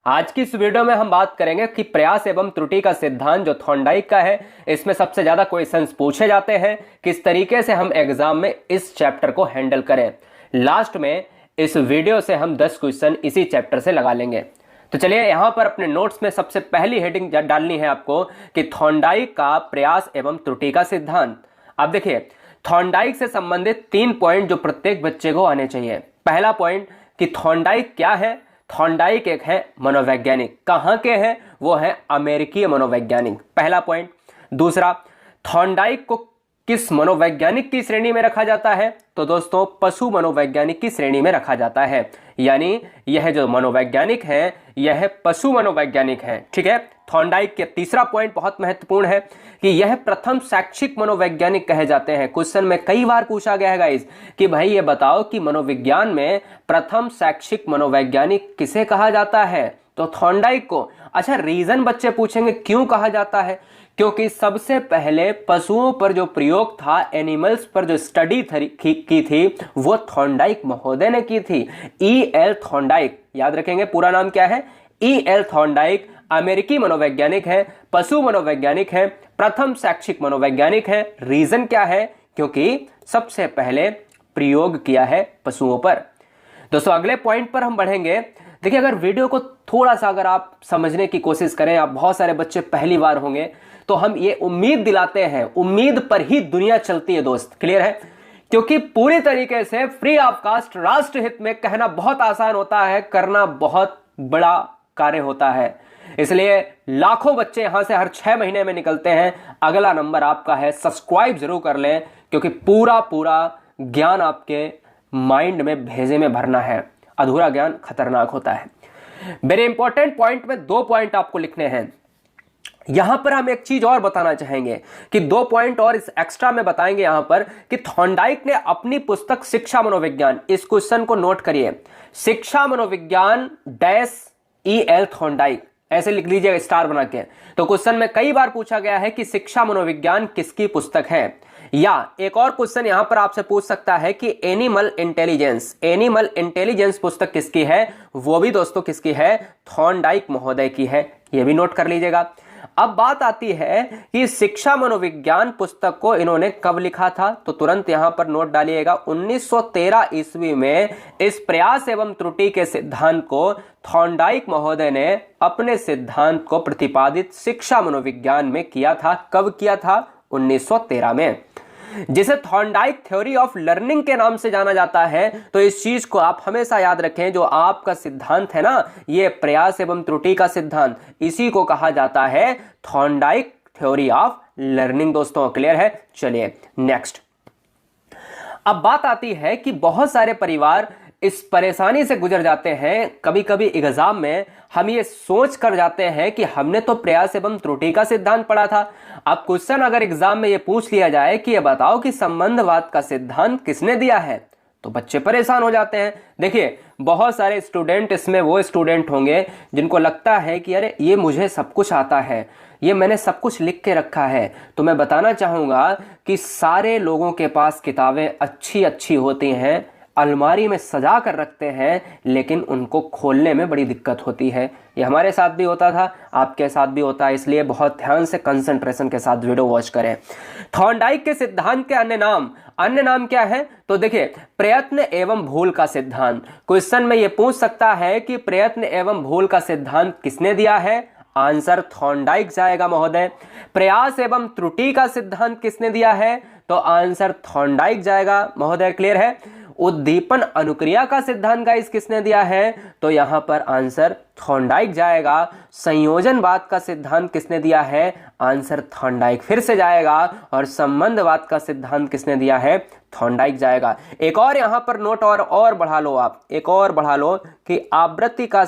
आज की इस वीडियो में हम बात करेंगे कि प्रयास एवं त्रुटि का सिद्धांत जो थॉर्नडाइक का है, इसमें सबसे ज्यादा क्वेश्चंस पूछे जाते हैं। किस तरीके से हम एग्जाम में इस चैप्टर को हैंडल करें। लास्ट में इस वीडियो से हम 10 क्वेश्चन इसी चैप्टर से लगा लेंगे। तो चलिए यहां पर अपने नोट्स में सबसे पहली हेडिंग डालनी है आपको कि थॉर्नडाइक का प्रयास एवं त्रुटि का सिद्धांत। अब देखिए, थॉर्नडाइक से संबंधित 3 पॉइंट जो प्रत्येक बच्चे को आने चाहिए। पहला पॉइंट कि थॉर्नडाइक क्या है। थॉर्नडाइक एक है मनोवैज्ञानिक। कहां के हैं? वो है अमेरिकी मनोवैज्ञानिक। पहला पॉइंट। दूसरा, थॉर्नडाइक को किस मनोवैज्ञानिक की श्रेणी में रखा जाता है? तो दोस्तों, पशु मनोवैज्ञानिक की श्रेणी में रखा जाता है। यानी यह जो मनोवैज्ञानिक है यह पशु मनोवैज्ञानिक है। ठीक है। थॉर्नडाइक के तीसरा पॉइंट बहुत महत्वपूर्ण है कि यह प्रथम शैक्षिक मनोवैज्ञानिक कहे जाते हैं। क्वेश्चन में कई बार पूछा गया है गाइस कि भाई ये बताओ कि मनोविज्ञान में प्रथम शैक्षिक मनोवैज्ञानिक किसे कहा जाता है? तो थॉर्नडाइक को। अच्छा, रीजन बच्चे पूछेंगे क्यों कहा जाता है? क्योंकि सबसे पहले पशुओं पर जो प्रयोग था, एनिमल्स पर जो स्टडी की थी, वो थॉर्नडाइक महोदय ने की थी। E.L. थॉर्नडाइक, याद रखेंगे पूरा नाम क्या है? E.L. थॉर्नडाइक अमेरिकी मनोवैज्ञानिक है, पशु मनोवैज्ञानिक है, प्रथम शैक्षिक मनोवैज्ञानिक है। रीजन क्या है? क्योंकि सबसे पहले प्रयोग किया है पशुओं पर। दोस्तों, अगले पॉइंट पर हम बढ़ेंगे। देखिए, अगर वीडियो को थोड़ा सा अगर आप समझने की कोशिश करें, आप बहुत सारे बच्चे पहली बार होंगे, तो हम ये उम्मीद दिलाते हैं, उम्मीद पर ही दुनिया चलती है दोस्त। क्लियर है? क्योंकि पूरी तरीके से फ्री ऑफ कास्ट राष्ट्र हित में कहना बहुत आसान होता है, करना बहुत बड़ा कार्य होता है। इसलिए लाखों बच्चे यहां से हर 6 महीने में निकलते हैं। अगला नंबर आपका है, सब्सक्राइब जरूर कर लें, क्योंकि पूरा ज्ञान आपके माइंड में भेजे में भरना है। अधूरा ज्ञान खतरनाक होता है। वेरी इंपॉर्टेंट पॉइंट में 2 पॉइंट आपको लिखने हैं। यहां पर हम एक चीज और बताना चाहेंगे कि 2 पॉइंट और इस एक्स्ट्रा में बताएंगे यहां पर कि थॉर्नडाइक ने अपनी पुस्तक शिक्षा मनोविज्ञान, इस क्वेश्चन को नोट करिए, शिक्षा मनोविज्ञान डैश E.L. थॉर्नडाइक, ऐसे लिख लीजिएगा स्टार बना के। तो क्वेश्चन में कई बार पूछा गया है कि शिक्षा मनोविज्ञान किसकी पुस्तक है। या एक और क्वेश्चन यहां पर आपसे पूछ सकता है कि एनिमल इंटेलिजेंस पुस्तक किसकी है? वो भी दोस्तों किसकी है? थॉर्नडाइक महोदय की है। ये भी नोट कर लीजिएगा। अब बात आती है कि शिक्षा मनोविज्ञान पुस्तक को इन्होंने कब लिखा था, तो तुरंत यहां पर नोट डालिएगा। 1913 ईस्वी में इस प्रयास एवं त्रुटि के सिद्धांत को थॉर्नडाइक महोदय ने अपने सिद्धांत को प्रतिपादित शिक्षा मनोविज्ञान में किया था। कब किया था? 1913 में, जिसे थॉर्नडाइक थ्योरी ऑफ लर्निंग के नाम से जाना जाता है। तो इस चीज को आप हमेशा याद रखें, जो आपका सिद्धांत है ना, ये प्रयास एवं त्रुटि का सिद्धांत, इसी को कहा जाता है थॉर्नडाइक थ्योरी ऑफ लर्निंग। दोस्तों, क्लियर है? चलिए नेक्स्ट। अब बात आती है कि बहुत सारे परिवार इस परेशानी से गुजर जाते हैं। कभी कभी एग्जाम में हम ये सोच कर जाते हैं कि हमने तो प्रयास एवं त्रुटि का सिद्धांत पढ़ा था। अब क्वेश्चन अगर एग्जाम में ये पूछ लिया जाए कि ये बताओ कि संबंधवाद का सिद्धांत किसने दिया है, तो बच्चे परेशान हो जाते हैं। देखिए, बहुत सारे स्टूडेंट इसमें वो स्टूडेंट होंगे जिनको लगता है कि अरे ये मुझे सब कुछ आता है, ये मैंने सब कुछ लिख के रखा है। तो मैं बताना चाहूंगा कि सारे लोगों के पास किताबें अच्छी होती हैं, अलमारी में सजा कर रखते हैं, लेकिन उनको खोलने में बड़ी दिक्कत होती है। ये हमारे साथ भी होता था, आपके साथ भी होता है। इसलिए बहुत ध्यान से कंसंट्रेशन के साथ वीडियो वॉच करें। थॉर्नडाइक के सिद्धांत के अन्य नाम क्या है? तो देखिए, प्रयत्न एवं भूल का सिद्धांत। क्वेश्चन में ये पूछ सकता है कि प्रयत्न एवं भूल का सिद्धांत किसने दिया है? आंसर थॉर्नडाइक जाएगा महोदय। प्रयास एवं त्रुटि का सिद्धांत किसने दिया है? तो आंसर थॉर्नडाइक जाएगा महोदय। क्लियर है? उद्दीपन अनुक्रिया का सिद्धांत गाइस किसने दिया है? तो यहां पर आंसर थॉर्नडाइक जाएगा। संयोजनवाद का सिद्धांत किसने दिया है? आंसर थॉर्नडाइक फिर से जाएगा। और संबंधवाद का सिद्धांत किसने दिया है? थॉर्नडाइक जाएगा। एक और यहां पर नोट और बढ़ा लो आप, एक और बढ़ा लो कि आवृत्ति का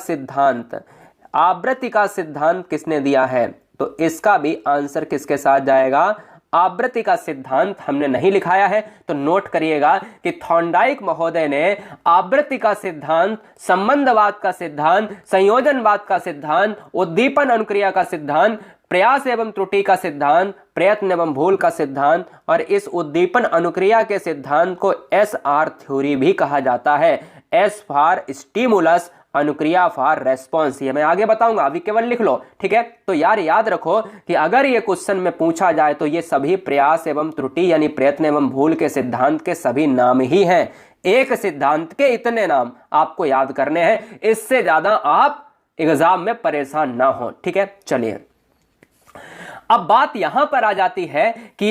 सिद्धांत किसने दिया है? तो इसका भी आंसर किसके साथ जाएगा? आवृत्ति का सिद्धांत हमने नहीं लिखाया है, तो नोट करिएगा कि थॉर्नडाइक महोदय ने आवृत्ति का सिद्धांत, संबंधवाद का सिद्धांत, संयोजनवाद का सिद्धांत, उद्दीपन अनुक्रिया का सिद्धांत, प्रयास एवं त्रुटि का सिद्धांत, प्रयत्न एवं भूल का सिद्धांत और इस उद्दीपन अनुक्रिया के सिद्धांत को SR थ्योरी भी कहा जाता है। S फॉर स्टिमुलस अनुक्रिया फॉर रेस्पॉन्स। ये मैं आगे बताऊंगा, अभी केवल लिख लो, ठीक है। तो यार याद रखो कि अगर ये क्वेश्चन में पूछा जाए तो ये सभी प्रयास एवं त्रुटि यानी प्रयत्न एवं भूल के सिद्धांत के सभी नाम ही हैं। एक सिद्धांत के इतने नाम आपको याद करने हैं, इससे ज्यादा आप एग्जाम में परेशान ना हो, ठीक है। चलिए अब बात यहां पर आ जाती है कि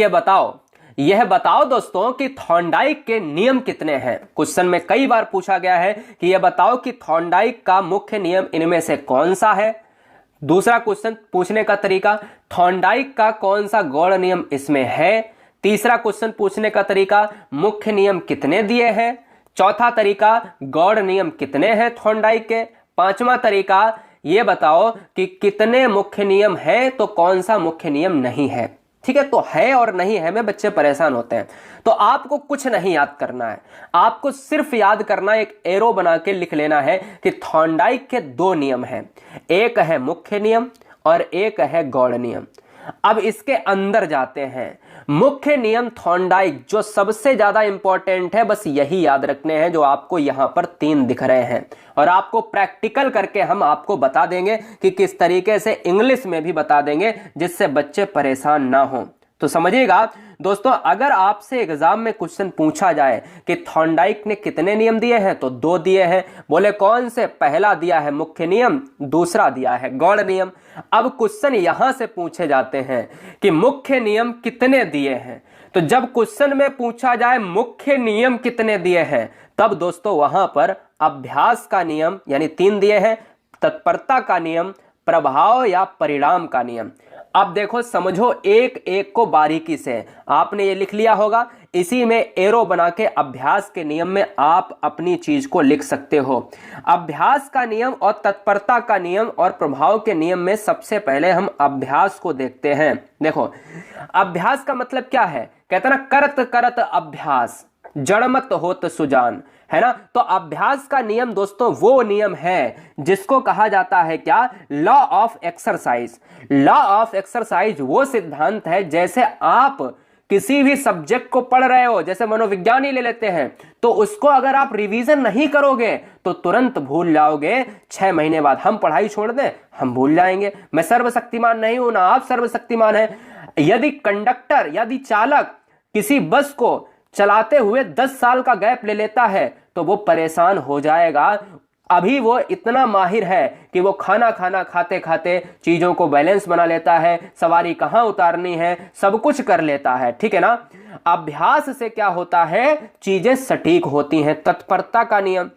यह बताओ दोस्तों कि थॉर्नडाइक के नियम कितने हैं। क्वेश्चन में कई बार पूछा गया है कि यह बताओ कि थॉर्नडाइक का मुख्य नियम इनमें से कौन सा है। दूसरा क्वेश्चन पूछने का तरीका, थॉर्नडाइक का कौन सा गौड़ नियम इसमें है। तीसरा क्वेश्चन पूछने का तरीका, मुख्य नियम कितने दिए हैं। चौथा तरीका, गौड़ नियम कितने हैं थॉर्नडाइक के। पांचवा तरीका, यह बताओ कि कितने मुख्य नियम है तो कौन सा मुख्य नियम नहीं है, ठीक है। तो है और नहीं है में बच्चे परेशान होते हैं। तो आपको कुछ नहीं याद करना है, आपको सिर्फ याद करना, एक एरो बना के लिख लेना है कि थॉर्नडाइक के दो नियम हैं, एक है मुख्य नियम और एक है गौड़ नियम। अब इसके अंदर जाते हैं। मुख्य नियम थॉर्नडाइक जो सबसे ज्यादा इंपॉर्टेंट है, बस यही याद रखने हैं जो आपको यहां पर 3 दिख रहे हैं, और आपको प्रैक्टिकल करके हम आपको बता देंगे कि किस तरीके से, इंग्लिश में भी बता देंगे जिससे बच्चे परेशान ना हो। तो समझिएगा दोस्तों, अगर आपसे एग्जाम में क्वेश्चन पूछा जाए कि थॉर्नडाइक ने कितने नियम दिए हैं तो 2 दिए हैं, बोले कौन से, पहला दिया है मुख्य नियम, दूसरा दिया है गौड़ नियम। अब क्वेश्चन यहां से पूछे जाते हैं कि मुख्य नियम कितने दिए हैं। तो जब क्वेश्चन में पूछा जाए मुख्य नियम कितने दिए हैं, तब दोस्तों वहां पर अभ्यास का नियम यानी 3 दिए हैं, तत्परता का नियम, प्रभाव या परिणाम का नियम। अब देखो समझो एक एक को बारीकी से, आपने ये लिख लिया होगा, इसी में एरो बना के अभ्यास के नियम में आप अपनी चीज को लिख सकते हो। अभ्यास का नियम और तत्परता का नियम और प्रभाव के नियम में सबसे पहले हम अभ्यास को देखते हैं। देखो अभ्यास का मतलब क्या है, कहते ना करत करत अभ्यास जड़मत होत सुजान, है ना। तो अभ्यास का नियम दोस्तों वो नियम है जिसको कहा जाता है क्या, law of exercise. Law of exercise वो सिद्धांत है, जैसे आप किसी भी सब्जेक्ट को पढ़ रहे हो, जैसे मनोविज्ञान ही ले लेते हैं, तो उसको अगर आप रिवीजन नहीं करोगे तो तुरंत भूल जाओगे। 6 महीने बाद हम पढ़ाई छोड़ दें, हम भूल जाएंगे। मैं सर्वशक्तिमान नहीं हूं ना आप सर्वशक्तिमान हैं। यदि कंडक्टर, यदि चालक किसी बस को चलाते हुए 10 साल का गैप ले लेता है तो वो परेशान हो जाएगा। अभी वो इतना माहिर है कि वो खाना खाते खाते चीजों को बैलेंस बना लेता है, सवारी कहां उतारनी है सब कुछ कर लेता है, ठीक है ना। अभ्यास से क्या होता है, चीजें सटीक होती हैं। तत्परता का नियम,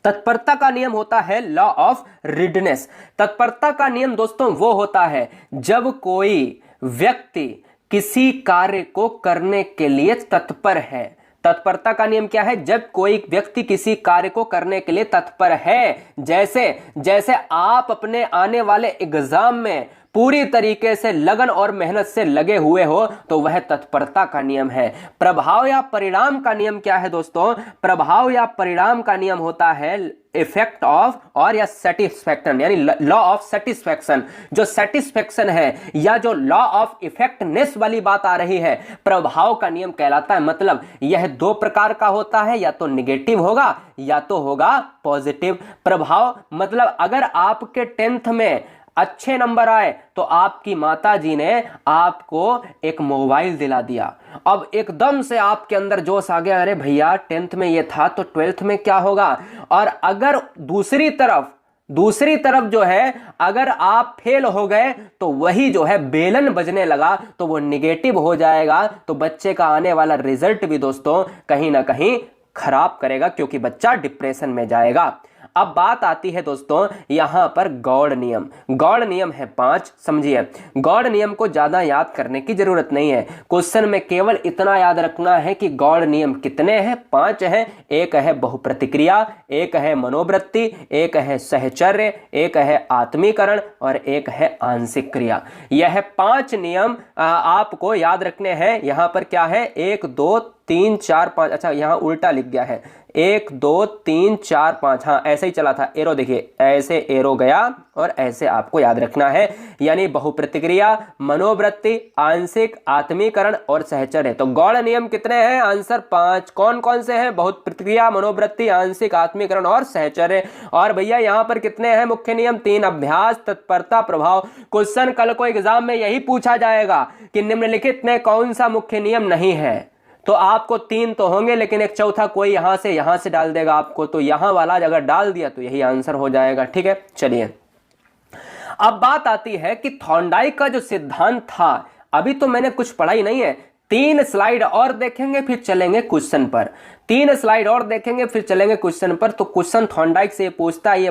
तत्परता का नियम होता है लॉ ऑफ रीडनेस। तत्परता का नियम दोस्तों वो होता है जब कोई व्यक्ति किसी कार्य को करने के लिए तत्पर है। तत्परता का नियम क्या है, जब कोई व्यक्ति किसी कार्य को करने के लिए तत्पर है। जैसे आप अपने आने वाले एग्जाम में पूरी तरीके से लगन और मेहनत से लगे हुए हो, तो वह तत्परता का नियम है। प्रभाव या परिणाम का नियम क्या है दोस्तों, प्रभाव या परिणाम का नियम होता है इफेक्ट ऑफ और या सेटिस्फैक्शन, यानी लॉ ऑफ सेटिस्फैक्शन। जो सेटिस्फैक्शन है या जो लॉ ऑफ इफेक्टनेस वाली बात आ रही है, प्रभाव का नियम कहलाता है। मतलब यह 2 प्रकार का होता है, या तो निगेटिव होगा या तो होगा पॉजिटिव। प्रभाव मतलब अगर आपके 10th में अच्छे नंबर आए तो आपकी माताजी ने आपको एक मोबाइल दिला दिया। अब एकदम से आपके अंदर जोश आ गया, अरे भैया 10th में ये था तो 12th में क्या होगा। और अगर दूसरी तरफ जो है अगर आप फेल हो गए तो वही जो है बेलन बजने लगा तो वो निगेटिव हो जाएगा। तो बच्चे का आने वाला रिजल्ट भी दोस्तों कहीं ना कहीं खराब करेगा, क्योंकि बच्चा डिप्रेशन में जाएगा। अब बात आती है दोस्तों यहां पर गौड़ नियम। गौड़ नियम है 5, समझिए। गौड़ नियम को ज्यादा याद करने की जरूरत नहीं है, क्वेश्चन में केवल इतना याद रखना है कि गौड़ नियम कितने हैं, 5 हैं। एक है बहुप्रतिक्रिया, एक है मनोवृत्ति, एक है सहचर्य, एक है आत्मीकरण और एक है आंशिक क्रिया। यह 5 नियम आपको याद रखने हैं। यहां पर क्या है, 1 2 3 4 5, अच्छा यहाँ उल्टा लिख गया है, 1 2 3 4 5, हाँ ऐसे ही चला था एरो, देखिए ऐसे एरो गया और ऐसे आपको याद रखना है, यानी बहुप्रतिक्रिया, मनोवृत्ति, आंशिक, आत्मीकरण और सहचर्य। तो गौड़ नियम कितने हैं? आंसर 5। कौन कौन से हैं? बहुत प्रतिक्रिया, मनोवृत्ति, आंशिक, आत्मीकरण और सहचर्य। और भैया यहाँ पर कितने हैं मुख्य नियम? 3, अभ्यास, तत्परता, प्रभाव। क्वेश्चन कल को एग्जाम में यही पूछा जाएगा कि निम्नलिखित में कौन सा मुख्य नियम नहीं है, तो आपको 3 तो होंगे, लेकिन एक चौथा कोई यहां से डाल देगा आपको, तो यहां वाला अगर डाल दिया तो यही आंसर हो जाएगा। ठीक है, चलिए अब बात आती है कि थॉर्नडाइक का जो सिद्धांत था, अभी तो मैंने कुछ पढ़ा ही नहीं है, 3 स्लाइड और देखेंगे फिर चलेंगे क्वेश्चन पर, 3 स्लाइड और देखेंगे फिर चलेंगे क्वेश्चन पर। तो क्वेश्चन थॉर्नडाइक से पूछता है,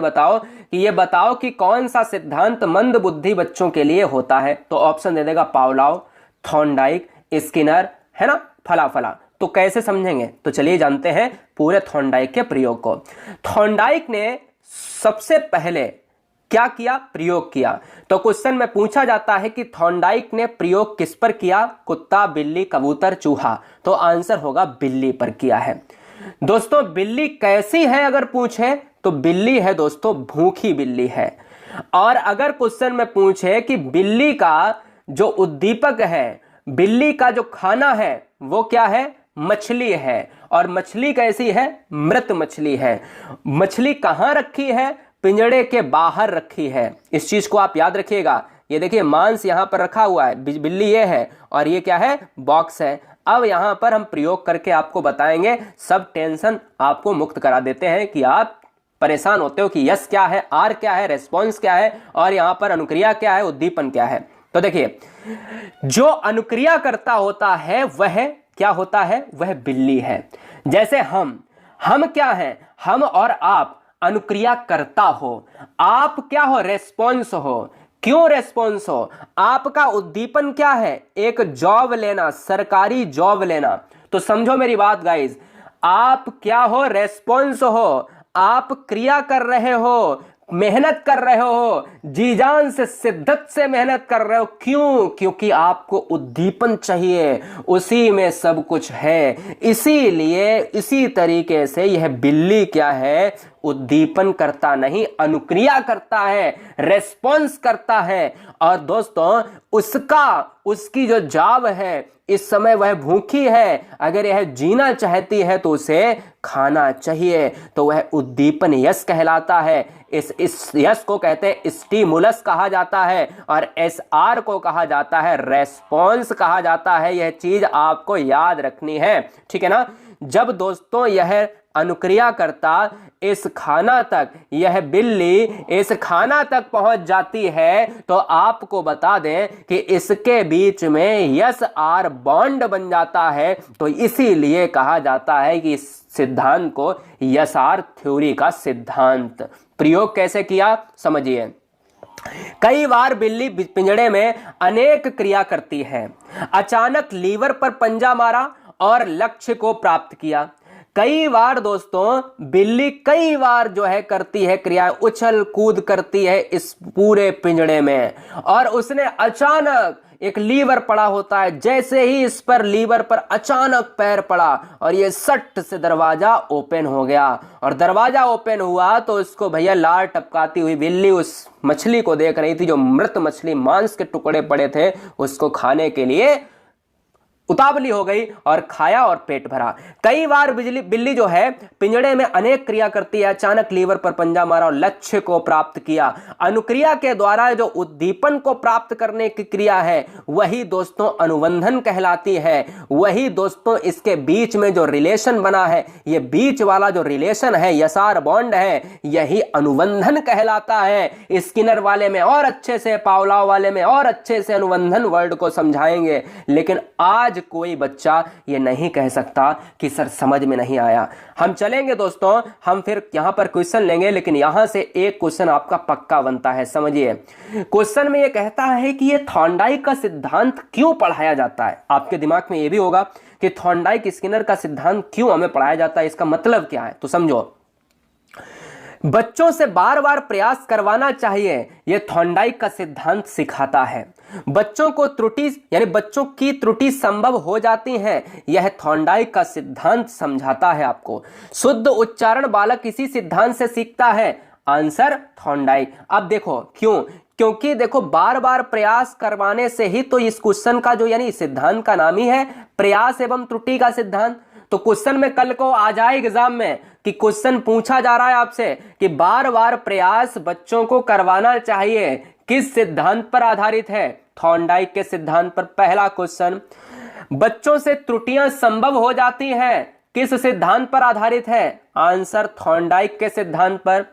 ये बताओ कि कौन सा सिद्धांत मंद बुद्धि बच्चों के लिए होता है? तो ऑप्शन दे देगा पावलोव, थॉर्नडाइक, स्किनर, है ना, फला। तो कैसे समझेंगे? तो चलिए जानते हैं पूरे थॉर्नडाइक के प्रयोग को। थॉर्नडाइक ने सबसे पहले क्या किया? प्रयोग किया। तो क्वेश्चन में पूछा जाता है कि थॉर्नडाइक ने प्रयोग किस पर किया? कुत्ता, बिल्ली, कबूतर, चूहा। तो आंसर होगा बिल्ली पर किया है। दोस्तों बिल्ली कैसी है अगर पूछे तो बिल्ली है दोस्तों, भूखी बिल्ली है। और अगर क्वेश्चन में पूछे कि बिल्ली का जो उद्दीपक है, बिल्ली का जो खाना है वो क्या है? मछली है। और मछली कैसी है? मृत मछली है। मछली कहां रखी है? पिंजड़े के बाहर रखी है। इस चीज को आप याद रखिएगा। ये देखिए मांस यहां पर रखा हुआ है, बिल्ली ये है और ये क्या है? बॉक्स है। अब यहां पर हम प्रयोग करके आपको बताएंगे, सब टेंशन आपको मुक्त करा देते हैं कि आप परेशान होते हो कि यस क्या है, आर क्या है, रेस्पॉन्स क्या है और यहां पर अनुक्रिया क्या है, उद्दीपन क्या है। तो देखिए जो अनुक्रिया करता होता है वह क्या होता है? वह बिल्ली है। जैसे हम क्या हैं? हम और आप अनुक्रिया करता हो, आप क्या हो? रेस्पॉन्स हो। क्यों रेस्पॉन्स हो? आपका उद्दीपन क्या है? एक जॉब लेना, सरकारी जॉब लेना। तो समझो मेरी बात गाइस, आप क्या हो? रेस्पॉन्स हो। आप क्रिया कर रहे हो, मेहनत कर रहे हो, जी जान से, शिद्दत से मेहनत कर रहे हो। क्यों? क्योंकि आपको उद्दीपन चाहिए, उसी में सब कुछ है। इसीलिए इसी तरीके से यह बिल्ली क्या है? उद्दीपन करता नहीं, अनुक्रिया करता है, रेस्पॉन्स करता है। और दोस्तों उसकी जो जाव है, इस समय वह भूखी है, अगर यह जीना चाहती है तो उसे खाना चाहिए, तो वह उद्दीपन यस कहलाता है। इस यस को कहते हैं स्टिमुलस कहा जाता है और SR को कहा जाता है रेस्पॉन्स कहा जाता है। यह चीज आपको याद रखनी है, ठीक है ना। जब दोस्तों यह अनुक्रिया करता इस खाना तक, यह बिल्ली इस खाना तक पहुंच जाती है, तो आपको बता दें कि इसके बीच में यस आर बॉन्ड बन जाता है। तो इसीलिए कहा जाता है कि इस सिद्धांत को यस आर थ्योरी का सिद्धांत। प्रयोग कैसे किया समझिए। कई बार बिल्ली पिंजड़े में अनेक क्रिया करती है। अचानक लीवर पर पंजा मारा और लक्ष्य को प्राप्त किया। कई बार दोस्तों बिल्ली कई बार जो है करती है क्रिया, उछल कूद करती है इस पूरे पिंजड़े में, और उसने अचानक एक लीवर पड़ा होता है, जैसे ही इस पर लीवर पर अचानक पैर पड़ा और ये सट से दरवाजा ओपन हो गया। और दरवाजा ओपन हुआ तो इसको भैया लार टपकाती हुई बिल्ली उस मछली को देख रही थी, जो मृत मछली, मांस के टुकड़े पड़े थे, उसको खाने के लिए उतावली हो गई और खाया और पेट भरा। कई बार बिल्ली जो है पिंजड़े में अनेक क्रिया करती है। अचानक लीवर पर पंजा मारा और लक्ष्य को प्राप्त किया। अनुक्रिया के द्वारा जो उद्दीपन को प्राप्त करने की क्रिया है वही दोस्तों अनुबंधन कहलाती है। वही दोस्तों इसके बीच में जो रिलेशन बना है, ये बीच वाला जो रिलेशन है, यसार बॉन्ड है, यही अनुबंधन कहलाता है। स्किनर वाले में और अच्छे से, पावलोव वाले में और अच्छे से अनुबंधन वर्ड को समझाएंगे, लेकिन आज कोई बच्चा ये नहीं कह सकता कि सर समझ में नहीं आया। हम चलेंगे दोस्तों, हम फिर यहां पर क्वेश्चन लेंगे, लेकिन यहां से एक क्वेश्चन आपका पक्का बनता है। समझिए, क्वेश्चन में ये कहता है कि ये थॉर्नडाइक का सिद्धांत क्यों पढ़ाया जाता है। आपके दिमाग में ये भी होगा कि थॉर्नडाइक स्किनर का सिद्धांत क्यों हमें पढ़ाया जाता है, इसका मतलब क्या है। तो समझो, बच्चों से बार बार प्रयास करवाना चाहिए, यह थॉर्नडाइक का सिद्धांत सिखाता है। बच्चों को त्रुटि यानी बच्चों की त्रुटि संभव हो जाती है, यह थॉर्नडाइक का सिद्धांत समझाता है आपको। शुद्ध उच्चारण बालक इसी सिद्धांत से सीखता है, आंसर थॉर्नडाइक। अब देखो क्यों, क्योंकि देखो बार बार प्रयास करवाने से ही तो इस क्वेश्चन का जो यानी सिद्धांत का नाम ही है प्रयास एवं त्रुटि का सिद्धांत। तो क्वेश्चन में कल को आ जाए एग्जाम में कि क्वेश्चन पूछा जा रहा है आपसे कि बार बार प्रयास बच्चों को करवाना चाहिए, किस सिद्धांत पर आधारित है? थॉर्नडाइक के सिद्धांत पर। पहला क्वेश्चन, बच्चों से त्रुटियां संभव हो जाती हैं, किस सिद्धांत पर आधारित है? आंसर थॉर्नडाइक के सिद्धांत पर।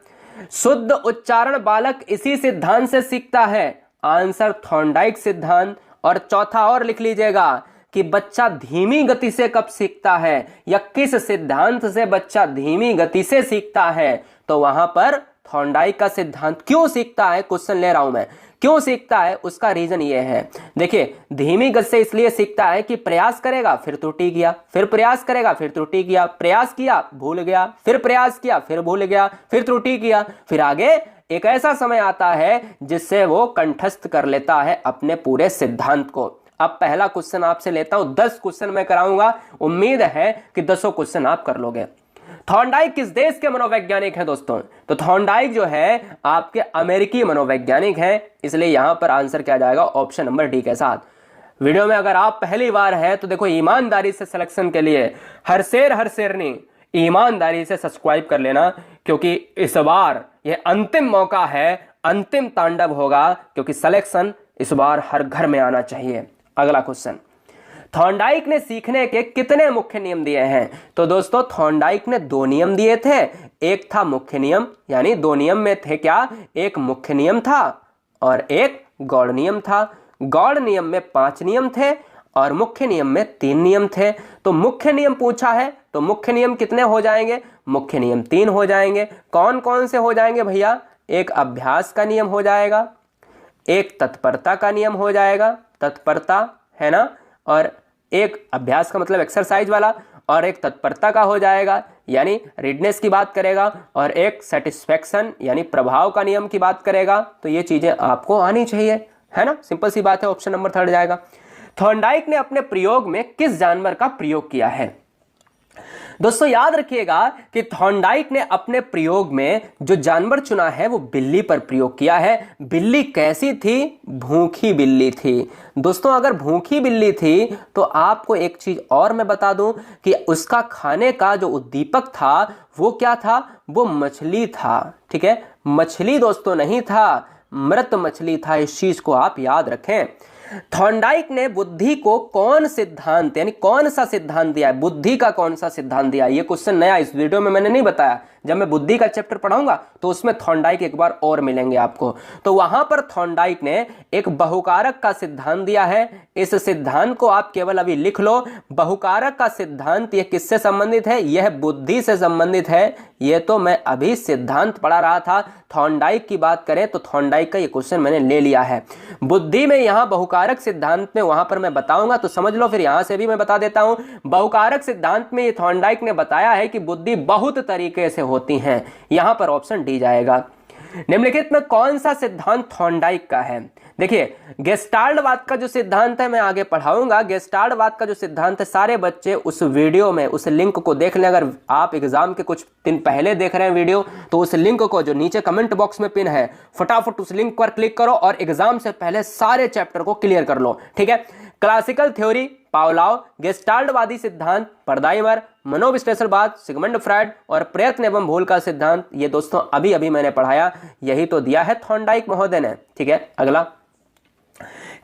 शुद्ध उच्चारण बालक इसी सिद्धांत से सीखता है, आंसर थॉर्नडाइक सिद्धांत। और चौथा और लिख लीजिएगा कि बच्चा धीमी गति से कब सीखता है या किस सिद्धांत से बच्चा धीमी गति से सीखता है? तो वहां पर थॉर्नडाइक का सिद्धांत। क्यों सीखता है, क्वेश्चन ले रहा हूं मैं, क्यों सीखता है उसका रीजन ये है। देखिए धीमी गति से इसलिए सीखता है कि प्रयास करेगा फिर त्रुटि किया, फिर प्रयास करेगा फिर त्रुटि किया, प्रयास किया भूल गया, फिर प्रयास किया फिर भूल गया, फिर त्रुटि किया, फिर आगे एक ऐसा समय आता है जिससे वो कंठस्थ कर लेता है अपने पूरे सिद्धांत को। अब पहला क्वेश्चन आपसे लेता हूं, 10 क्वेश्चन मैं कराऊंगा, उम्मीद है कि 10 क्वेश्चन आप कर लोगे। थॉर्नडाइक किस देश के मनोवैज्ञानिक हैं दोस्तों? तो थॉर्नडाइक जो है आपके अमेरिकी मनोवैज्ञानिक हैं, इसलिए यहां पर आंसर क्या जाएगा ऑप्शन नंबर डी के साथ। वीडियो में अगर आप पहली बार हैं तो देखो ईमानदारी से सिलेक्शन के लिए हर शेरनी ईमानदारी से सब्सक्राइब कर लेना, क्योंकि इस बार यह अंतिम मौका है, अंतिम तांडव होगा, क्योंकि सिलेक्शन इस बार हर घर में आना चाहिए। अगला क्वेश्चन, थॉर्नडाइक ने सीखने के कितने मुख्य नियम दिए हैं? तो दोस्तों थॉर्नडाइक ने 2 नियम दिए थे, एक था मुख्य नियम, यानी 2 नियम में थे क्या, एक मुख्य नियम था और एक गौड़ नियम था। गौड़ नियम में 5 नियम थे और मुख्य नियम में 3 नियम थे। तो मुख्य नियम पूछा है तो मुख्य नियम कितने हो जाएंगे? मुख्य नियम 3 हो जाएंगे। कौन कौन से हो जाएंगे भैया? एक अभ्यास का नियम हो जाएगा, एक तत्परता का नियम हो जाएगा, तत्परता है ना, और एक अभ्यास का मतलब एक्सरसाइज वाला, और एक तत्परता का हो जाएगा यानी रीडनेस की बात करेगा, और एक सेटिस्फैक्शन यानी प्रभाव का नियम की बात करेगा। तो ये चीजें आपको आनी चाहिए, है ना, सिंपल सी बात है, ऑप्शन नंबर 3 जाएगा। थॉर्नडाइक ने अपने प्रयोग में किस जानवर का प्रयोग किया है? दोस्तों याद रखिएगा कि थॉर्नडाइक ने अपने प्रयोग में जो जानवर चुना है वो बिल्ली पर प्रयोग किया है। बिल्ली कैसी थी? भूखी बिल्ली थी। दोस्तों अगर भूखी बिल्ली थी तो आपको एक चीज और मैं बता दूं कि उसका खाने का जो उद्दीपक था वो क्या था? वो मछली था। ठीक है, मछली दोस्तों नहीं था, मृत मछली था। इस चीज को आप याद रखें। थॉर्नडाइक ने बुद्धि को कौन सिद्धांत यानी कौन सा सिद्धांत दिया है? बुद्धि का कौन सा सिद्धांत दिया है? ये क्वेश्चन नया इस वीडियो में मैंने नहीं बताया। जब मैं बुद्धि का चैप्टर पढ़ाऊंगा तो उसमें थॉर्नडाइक एक बार और मिलेंगे आपको। तो वहां पर थॉर्नडाइक ने एक बहुकारक का सिद्धांत दिया है। इस सिद्धांत को आप केवल अभी लिख लो। बहुकारक का सिद्धांत यह किससे संबंधित है? यह बुद्धि से संबंधित है। यह तो मैं अभी सिद्धांत पढ़ा रहा था। थॉर्नडाइक की बात करें तो थॉर्नडाइक का ये क्वेश्चन मैंने ले लिया है। बुद्धि में यहां बहुकारक सिद्धांत में वहां पर मैं बताऊंगा तो समझ लो, फिर यहां से भी मैं बता देता हूं। बहुकारक सिद्धांत में थॉर्नडाइक ने बताया है कि बुद्धि बहुत तरीके से होती हैं। यहां पर ऑप्शन डी जाएगा। निम्नलिखित में कौन सा सिद्धांत थॉर्नडाइक का है? देखिए गेस्टाल्टवाद का जो सिद्धांत है मैं आगे पढ़ाऊंगा। गेस्टाल्टवाद का जो सिद्धांत है सारे बच्चे उस वीडियो में उस लिंक को देख लें। अगर आप एग्जाम के कुछ दिन पहले देख रहे हैं वीडियो तो उस लिंक को जो नीचे कमेंट बॉक्स में पिन है फटाफट उस लिंक पर क्लिक करो और एग्जाम से पहले सारे चैप्टर को क्लियर कर लो। ठीक है, क्लासिकल थ्योरी पावलोव, गेस्टाल्टवादी सिद्धांत पर्दाइमर, मनोविश्लेषणवाद सिगमंड फ्रायड और प्रयत्न एवं भूल का सिद्धांत ये दोस्तों अभी अभी मैंने पढ़ाया। यही तो दिया है थॉर्नडाइक महोदय ने। ठीक है, अगला,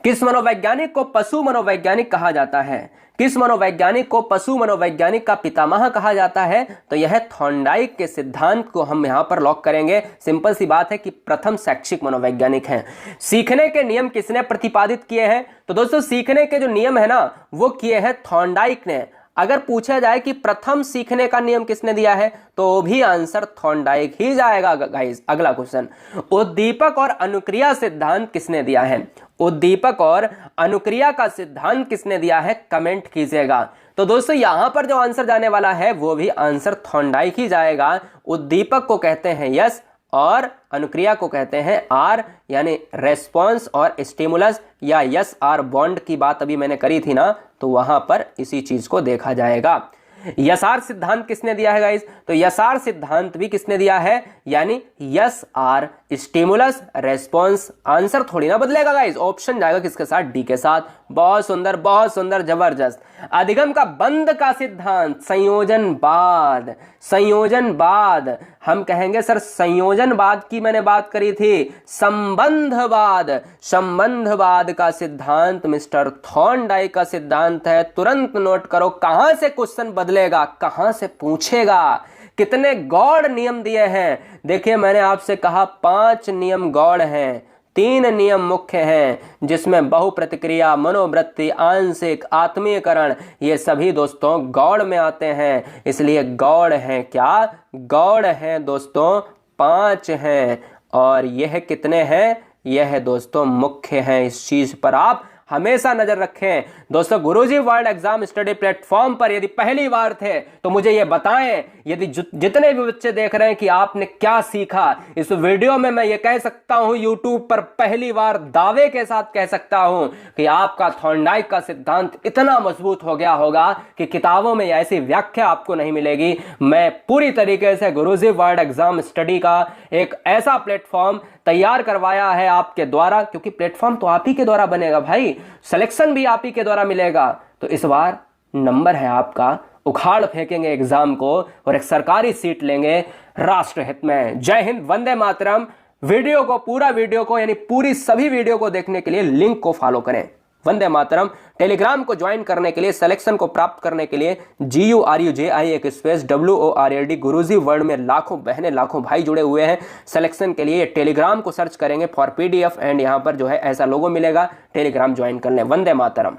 किस मनोवैज्ञानिक को पशु मनोवैज्ञानिक कहा जाता है? किस मनोवैज्ञानिक को पशु मनोवैज्ञानिक का पितामह कहा जाता है? तो यह थॉर्नडाइक के सिद्धांत को हम यहां पर लॉक करेंगे। सिंपल सी बात है कि प्रथम शैक्षिक मनोवैज्ञानिक हैं। सीखने के नियम किसने प्रतिपादित किए हैं? तो दोस्तों सीखने के जो नियम है ना वो किए हैं थॉर्नडाइक ने। अगर पूछा जाए कि प्रथम सीखने का नियम किसने दिया है तो भी आंसर थॉर्नडाइक ही जाएगा गाइस। अगला क्वेश्चन, उद्दीपक और अनुक्रिया सिद्धांत किसने दिया है? उद्दीपक और अनुक्रिया का सिद्धांत किसने दिया है, कमेंट कीजिएगा। तो दोस्तों यहां पर जो आंसर जाने वाला है वो भी आंसर थॉर्नडाइक ही जाएगा। उद्दीपक को कहते हैं यस और अनुक्रिया को कहते हैं आर, यानी रेस्पॉन्स और स्टिमुलस या यस आर बॉन्ड की बात अभी मैंने करी थी ना, तो वहां पर इसी चीज को देखा जाएगा। यसार सिद्धांत किसने दिया है गाइस, तो यसार सिद्धांत भी किसने दिया है, यानी S R stimulus response. Answer थोड़ी ना बदलेगा गाइस, ऑप्शन जाएगा किसके साथ, डी के साथ। बहुत सुंदर जबरदस्त। अधिगम का बंद का सिद्धांत, संयोजनवाद। संयोजनवाद हम कहेंगे सर संयोजनवाद की मैंने बात करी थी, संबंधवाद। संबंधवाद का सिद्धांत मिस्टर थॉर्नडाइक का सिद्धांत है। तुरंत नोट करो, कहां से क्वेश्चन बदलेगा, कहां से पूछेगा। कितने गौड़ नियम दिए हैं, देखिए मैंने आपसे कहा 5 नियम गौड़ हैं, 3 नियम मुख्य हैं, जिसमें बहुप्रतिक्रिया, मनोवृत्ति, आंशिक, आत्मीयकरण, ये सभी दोस्तों गौड़ में आते हैं। इसलिए गौड़ हैं, क्या गौड़ हैं दोस्तों, 5 हैं। और यह कितने हैं, यह दोस्तों मुख्य हैं। इस चीज पर आप हमेशा नजर रखें दोस्तों। गुरुजी वर्ल्ड एग्जाम स्टडी प्लेटफॉर्म पर यदि पहली बार थे तो मुझे ये बताएं, यदि जितने भी बच्चे देख रहे हैं कि आपने क्या सीखा इस वीडियो में। मैं ये कह सकता हूं यूट्यूब पर पहली बार दावे के साथ कह सकता हूं कि आपका थॉर्नडाइक का सिद्धांत इतना मजबूत हो गया होगा कि किताबों में ऐसी व्याख्या आपको नहीं मिलेगी। मैं पूरी तरीके से गुरुजी वर्ल्ड एग्जाम स्टडी का एक ऐसा प्लेटफॉर्म तैयार करवाया है आपके द्वारा, क्योंकि प्लेटफॉर्म तो आप ही के द्वारा बनेगा भाई, सिलेक्शन भी आप ही के द्वारा मिलेगा। तो इस बार नंबर है आपका, उखाड़ फेंकेंगे एग्जाम को और एक सरकारी सीट लेंगे राष्ट्र हित में। जय हिंद, वंदे मातरम। वीडियो को, पूरा वीडियो को यानी पूरी सभी वीडियो को देखने के लिए लिंक को फॉलो करें, वंदे मातरम। टेलीग्राम को ज्वाइन करने के लिए, सिलेक्शन को प्राप्त करने के लिए GURUJI एक स्पेस WORLD गुरुजी वर्ल्ड में लाखों बहनें, लाखों भाई जुड़े हुए हैं सिलेक्शन के लिए। टेलीग्राम को सर्च करेंगे फॉर PDF एंड यहां पर जो है ऐसा लोगो मिलेगा, टेलीग्राम ज्वाइन कर लें। वंदे मातरम।